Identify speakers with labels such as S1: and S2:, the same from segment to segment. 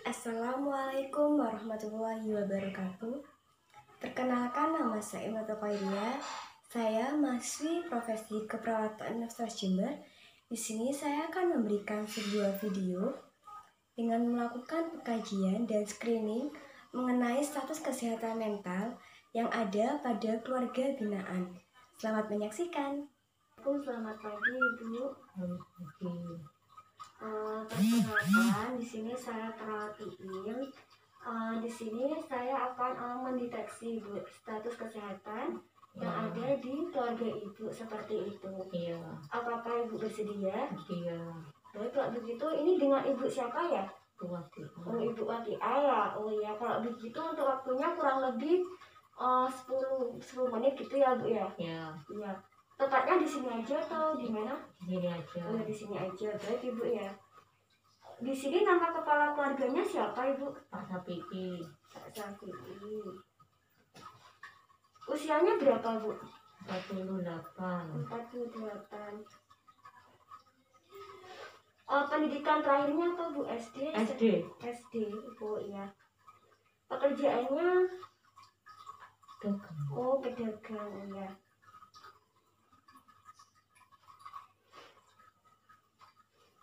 S1: Assalamualaikum warahmatullahi wabarakatuh. Perkenalkan, nama saya Imatu Khairia. Saya mahasiswi profesi keperawatan Universitas Jember. Di sini saya akan memberikan sebuah video dengan melakukan pengkajian dan screening mengenai status kesehatan mental yang ada pada keluarga binaan. Selamat menyaksikan. Selamat pagi, Ibu. Perkenalkan, di sini saya perawat Iin. Di sini saya akan mendeteksi Ibu status kesehatan yang ada di keluarga Ibu seperti itu.
S2: Iya.
S1: Apakah Ibu bersedia?
S2: Iya.
S1: Baik, kalau begitu ini dengan Ibu siapa ya? Oh, Ibu Watia ya. Oh ya, kalau begitu untuk waktunya kurang lebih 10 menit gitu ya, Bu ya?
S2: Iya.
S1: Iya. Tepatnya di sini aja atau di mana?
S2: Di sini aja.
S1: Oh, di sini aja. Baik, Ibu ya. Di sini nama kepala keluarganya siapa, Ibu?
S2: Pak Sapiki.
S1: Pak Sapiki. Usianya berapa, Bu?
S2: 48.
S1: 48. Pendidikan terakhirnya apa, Bu? SD?
S2: SD.
S1: SD. Oh iya. Pekerjaannya?
S2: Dagang.
S1: Oh, pedagang ya.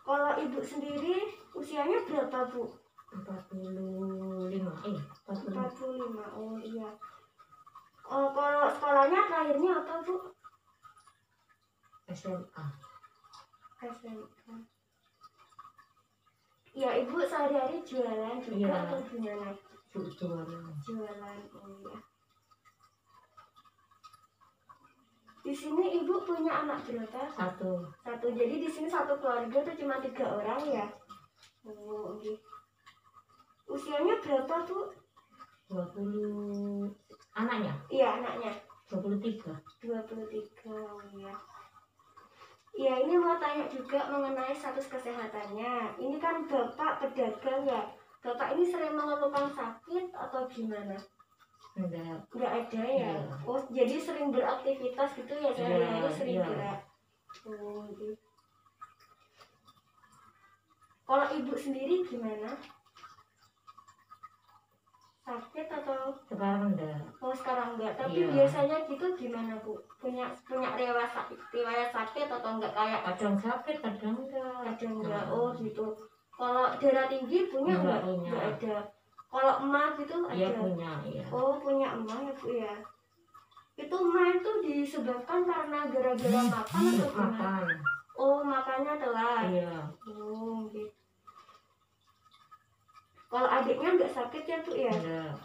S1: Kalau Ibu sendiri usianya berapa, Bu?
S2: 45.
S1: 45. Oh iya. Kalau sekolahnya terakhirnya apa, Bu?
S2: SMA.
S1: SMK. Ya, Ibu sehari-hari jualan juga
S2: Iya.
S1: atau gimana?
S2: Jualan.
S1: Jualan, oh iya. Di sini Ibu punya anak berapa?
S2: Satu.
S1: Jadi di sini satu keluarga tuh cuma 3 orang ya? Oh, oke. Usianya berapa, Bu?
S2: 20. Anaknya?
S1: Iya, anaknya.
S2: 23.
S1: 23, oh iya. Ya, ini mau tanya juga mengenai status kesehatannya. Ini kan Bapak pedagang ya. Bapak ini sering mengeluhkan sakit atau gimana?
S2: Enggak.
S1: Nggak ada ya?
S2: Iya.
S1: Oh, jadi sering beraktivitas gitu ya, sehari-hari sering
S2: Iya.
S1: gerak. Oh, gitu. Kalau Ibu sendiri gimana? Sakit atau?
S2: Sekarang enggak.
S1: Oh, sekarang enggak. Tapi
S2: Iya.
S1: biasanya gitu gimana, Bu? Punya riwayat sakit atau enggak kayak?
S2: Kadang sakit, kadang enggak.
S1: Kadang enggak. Oh, gitu. Kalau darah tinggi punya enggak?
S2: Punya.
S1: Enggak ada. Kalau emas gitu ada?
S2: Iya punya, iya.
S1: Oh, punya emas ya, Bu ya. Itu emas itu disebabkan karena gara-gara makan atau gimana?
S2: Makan.
S1: Oh, makannya telat.
S2: Iya.
S1: Oh, gitu. Kalau adiknya nggak sakit ya, Bu ya?
S2: Enggak.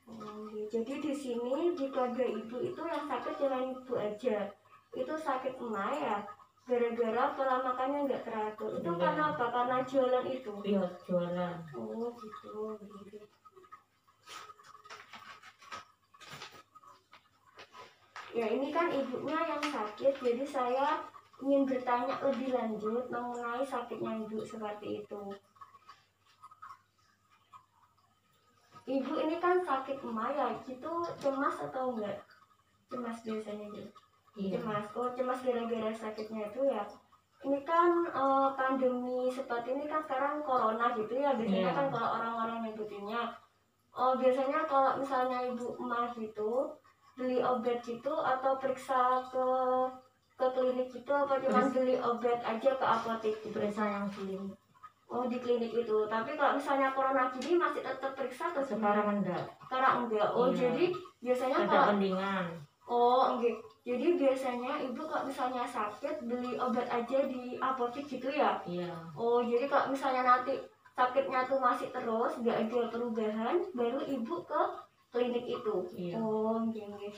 S1: Oh, gitu. Jadi di sini di keluarga Ibu itu yang sakit cuma Ibu aja. Itu sakit emas ya. Gara-gara pola makannya nggak teratur. Itu
S2: Iya.
S1: karena apa? Karena jualan itu.
S2: Iya, jualan.
S1: Oh, gitu. Ya, ini kan ibunya yang sakit, jadi saya ingin bertanya lebih lanjut mengenai sakitnya Ibu seperti itu. Ibu ini kan sakit emas ya, itu cemas atau enggak? Cemas biasanya gitu.
S2: Iya.
S1: Cemas, oh cemas gara-gara sakitnya itu ya. Ini kan pandemi seperti ini kan sekarang corona gitu ya, biasanya
S2: Iya.
S1: kan kalau orang-orang nyebutnya. Biasanya kalau misalnya Ibu emas gitu, beli obat gitu atau periksa ke klinik gitu, apa cuma beli obat aja ke apotek gitu?
S2: Periksa yang klinik.
S1: Oh, di klinik itu. Tapi kalau misalnya corona gini masih tetap periksa atau
S2: Sekarang enggak.
S1: Sekarang enggak. Oh,
S2: Iya.
S1: jadi biasanya
S2: Ada
S1: kalau
S2: pendingan.
S1: oh, enggak. Jadi biasanya Ibu kalau misalnya sakit beli obat aja di apotek gitu ya?
S2: Iya.
S1: Oh, jadi kalau misalnya nanti sakitnya tuh masih terus, nggak ada perubahan, baru Ibu ke klinik itu.
S2: Iya.
S1: Oh, enggak.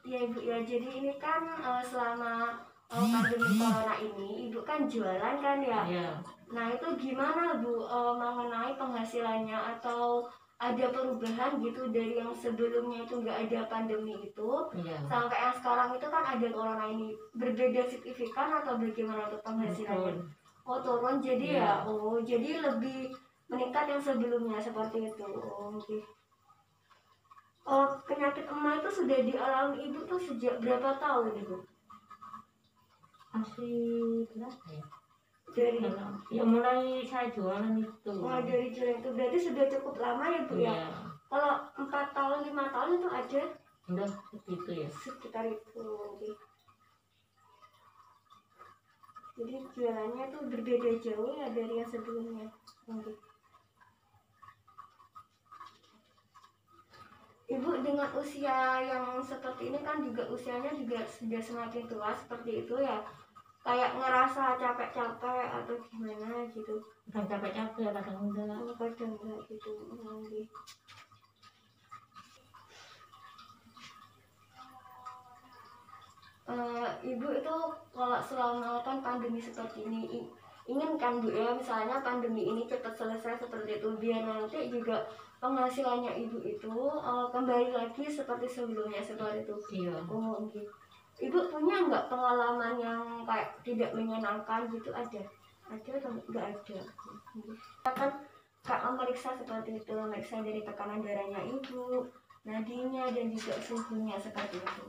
S1: Ya, Ibu ya. Jadi ini kan selama pandemi corona ini Ibu kan jualan kan ya?
S2: Iya.
S1: Nah, itu gimana Bu mengenai penghasilannya atau ada perubahan gitu dari yang sebelumnya itu nggak ada pandemi itu
S2: Iya.
S1: sampai yang sekarang itu kan ada corona ini, berbeda signifikan atau bagaimana untuk penghasilannya?
S2: Turun.
S1: Oh turun, jadi
S2: Iya.
S1: ya, oh jadi lebih meningkat yang sebelumnya seperti itu. Oh, oke. Oh, penyakit emak itu sudah dialami ibu tuh sejak berapa tahun ibu?
S2: Masih berapa ya?
S1: Dari
S2: Ya mulai saya jualan itu.
S1: dari jalan itu berarti sudah cukup lama ya bu ya?
S2: Iya.
S1: Kalau 4 tahun 5 tahun itu ada
S2: Udah segitu ya.
S1: sekitar itu. Oke. Jadi jualannya tuh berbeda jauh ya dari yang sebelumnya. Oke. Ibu dengan usia yang seperti ini kan juga usianya juga sudah semakin tua seperti itu ya. Kayak ngerasa capek-capek atau gimana gitu.
S2: Kadang capek-capek, kadang enggak.
S1: Oh, kadang enggak gitu. Oke. Ibu itu kalau selama kan pandemi seperti ini ingin kan bu ya misalnya pandemi ini cepat selesai seperti itu biar nanti juga penghasilannya ibu itu kembali lagi seperti sebelumnya seperti itu.
S2: Iya.
S1: Oh gitu. Ibu punya nggak pengalaman yang kayak tidak menyenangkan gitu ada atau nggak ada? Kan kak memeriksa seperti itu, memeriksa dari tekanan darahnya ibu, nadinya dan juga suhunya seperti itu.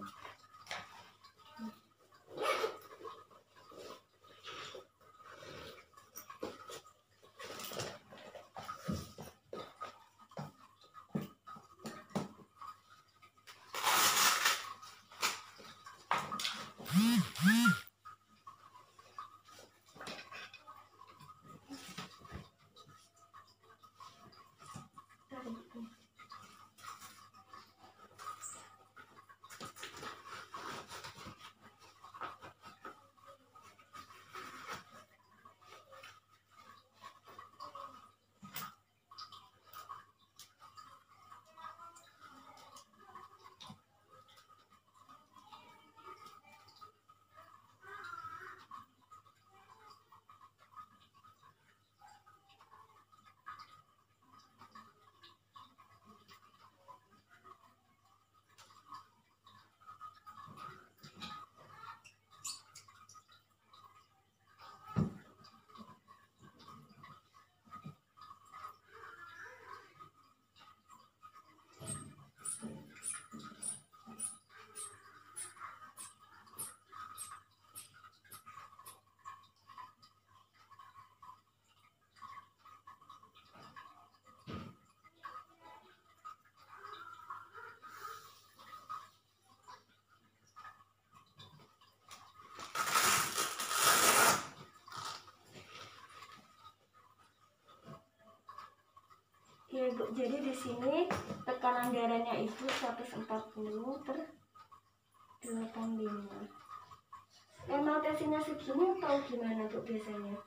S1: Ya Bu, jadi di sini tekanan darahnya itu 140/85. Emang tensinya segini atau gimana Bu biasanya?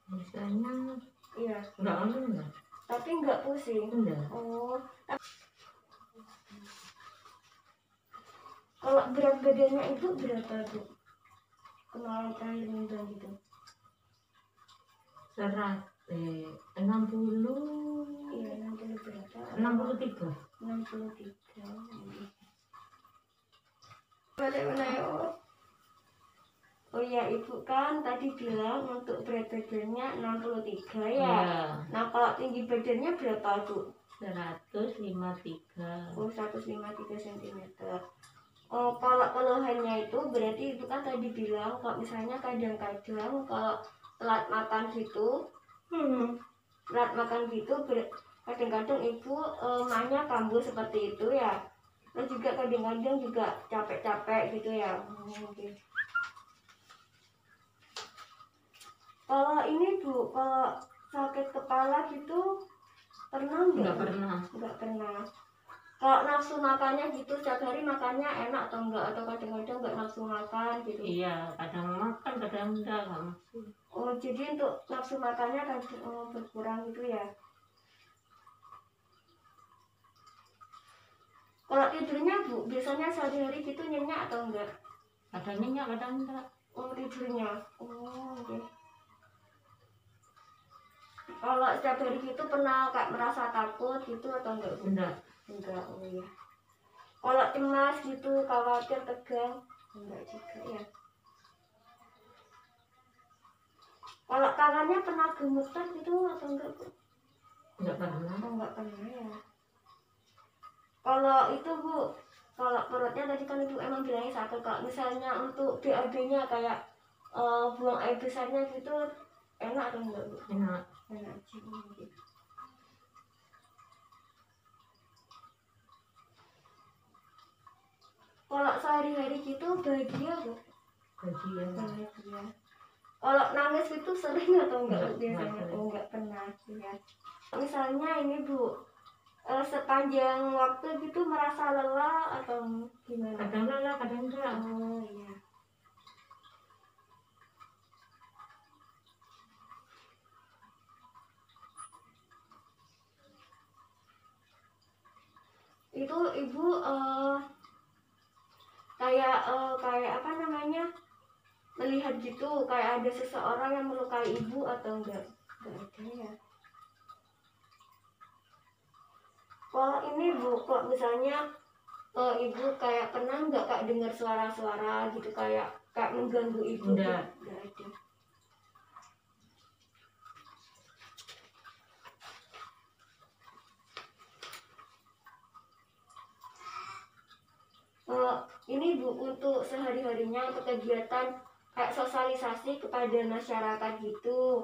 S2: Biasanya
S1: Iya,
S2: enggak enggak.
S1: tapi nggak pusing.
S2: Enggak.
S1: Oh, kalau berat badannya itu berapa Bu? Kemarin terakhir nimbang gitu.
S2: 60.
S1: Iya, 60 berapa?
S2: 63.
S1: 63. Balik mana ya? Oh iya, Ibu kan tadi bilang untuk berat badannya 63 ya.
S2: Iya.
S1: Nah, kalau tinggi badannya berapa, Bu?
S2: 153.
S1: Oh, 153 cm. Oh, kalau keluhannya itu berarti Ibu kan tadi bilang kalau misalnya kadang-kadang kalau telat makan gitu, kadang-kadang Ibu mahnya kambuh seperti itu ya. Terus juga kadang-kadang juga capek-capek gitu ya. Oke. Kalau ini Bu, kalau sakit kepala gitu pernah nggak?
S2: Enggak pernah.
S1: Nggak pernah. Kalau nafsu makannya gitu setiap hari makannya enak atau enggak? Atau kadang-kadang nggak nafsu makan gitu?
S2: Iya, kadang makan, kadang enggak nafsu.
S1: Oh, jadi untuk nafsu makannya kan berkurang gitu ya? Kalau tidurnya Bu, biasanya sehari-hari gitu nyenyak atau enggak?
S2: Kadang nyenyak, kadang enggak.
S1: Oh, tidurnya. Oh, oke. Kalau setiap hari gitu pernah kayak merasa takut gitu atau enggak, Bu?
S2: Enggak.
S1: Enggak, oh ya. Kalau cemas gitu, khawatir, tegang, enggak juga ya. Kalau tangannya pernah gemetar gitu atau enggak, Bu?
S2: Enggak pernah.
S1: Oh, enggak pernah ya. Kalau itu, Bu, kalau perutnya tadi kan Ibu emang bilangnya sakit. Kalau misalnya untuk BAB-nya kayak buang air besarnya gitu, enak atau enggak, Bu?
S2: Enak.
S1: Enak aja. Gitu. Kalau sehari-hari gitu bahagia, Bu?
S2: Bahagia.
S1: Bahagia. Kalau nangis itu sering atau enggak, Bu, biasanya?
S2: Enggak.
S1: Oh, enggak pernah ya. Misalnya ini, Bu, sepanjang waktu gitu merasa lelah atau gimana?
S2: Kadang lelah, kadang enggak.
S1: Oh iya. Itu Ibu kayak apa namanya, melihat gitu kayak ada seseorang yang melukai Ibu atau enggak? Enggak ada ya. Kalau ini, Bu, kok misalnya Ibu kayak pernah nggak kak dengar suara-suara gitu kayak mengganggu Ibu?
S2: Enggak.
S1: Enggak ada. Ini, Bu, untuk sehari-harinya untuk kegiatan kayak sosialisasi kepada masyarakat gitu,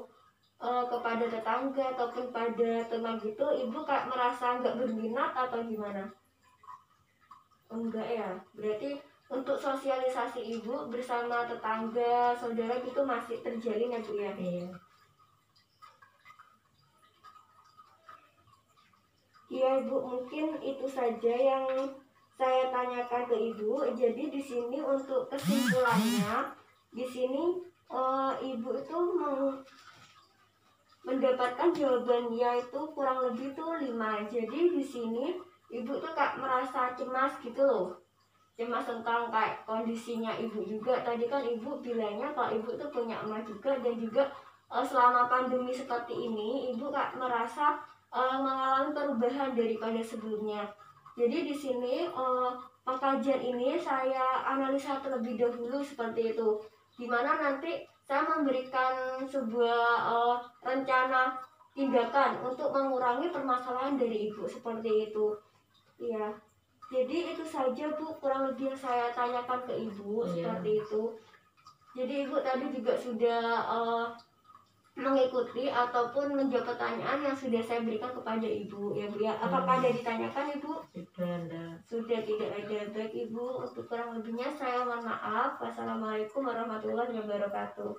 S1: kepada tetangga ataupun pada teman gitu, Ibu kayak merasa nggak berminat atau gimana? Enggak ya, berarti untuk sosialisasi Ibu bersama tetangga, saudara gitu masih terjalin ya, Bu ya?
S2: Iya.
S1: Iya, Ibu, mungkin itu saja yang saya tanyakan ke Ibu. Jadi di sini untuk kesimpulannya, di sini Ibu itu mendapatkan jawabannya itu kurang lebih tuh 5. Jadi di sini Ibu tuh kayak merasa cemas gitu loh. Cemas tentang kayak kondisinya Ibu juga. Tadi kan Ibu bilangnya kalau Ibu tuh punya emak juga, dan juga selama pandemi seperti ini Ibu kayak merasa mengalami perubahan daripada sebelumnya. Jadi di sini pengkajian ini saya analisa terlebih dahulu seperti itu. Dimana nanti saya memberikan sebuah rencana tindakan untuk mengurangi permasalahan dari Ibu seperti itu. Iya. Jadi itu saja, Bu, kurang lebih yang saya tanyakan ke Ibu.
S2: Iya.
S1: Seperti itu. Jadi Ibu tadi juga sudah mengikuti ataupun menjawab pertanyaan yang sudah saya berikan kepada Ibu ya, Bu ya. Apakah ada ditanyakan, Ibu?
S2: Sudah enggak.
S1: Sudah tidak ada. Baik, Ibu, untuk kurang lebihnya saya mohon maaf. Wassalamualaikum warahmatullahi wabarakatuh.